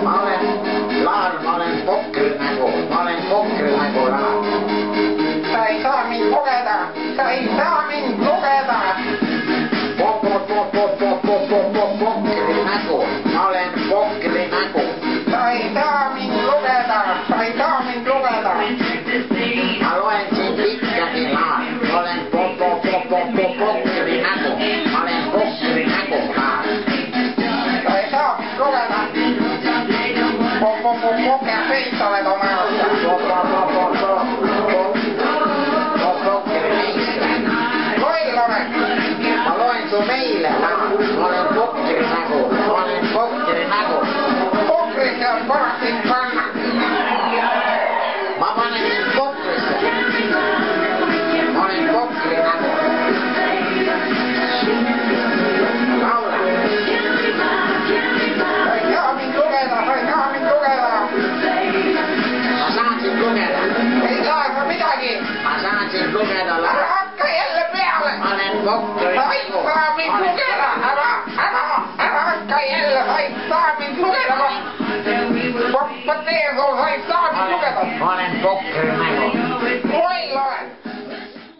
Ma olen pokrinägu, ma olen pokrinägu Laar. Sa ei saa mind lugeda, sa ei saa mind lugeda. Pokrinägu, ma olen pokrinägu. Sa ei saa mind lugeda, sa ei saa mind lugeda. Ma loen sind ikkagi Laar, ma olen pokrinägu, ma olen pokrinägu Laar. Sa ei saa mind lugeda. Pokerfeis oled oma arust. Loll oled. Ma loen su meile Laar, ma olen pokrinägu, ma olen pokrinägu. Pokrisse on paras sind panna. Ma panen sind pokrisse. Ma olen pokrinägu. Laula. Sa ei saa mind lugeda, sa ei saa mind lugeda. Ma saan sind lugeda. Ei saa sa midagi. Ma saan sind lugeda Ära Laar. hakka jälle peale. Ma olen Sa ei pokrinägu. saa mind lugeda. Ära hakka jälle, sa ei saa mind lugeda. Ma teen sul, sa ei saa mind lugeda. Ma olen pokrinägu. Loll oled.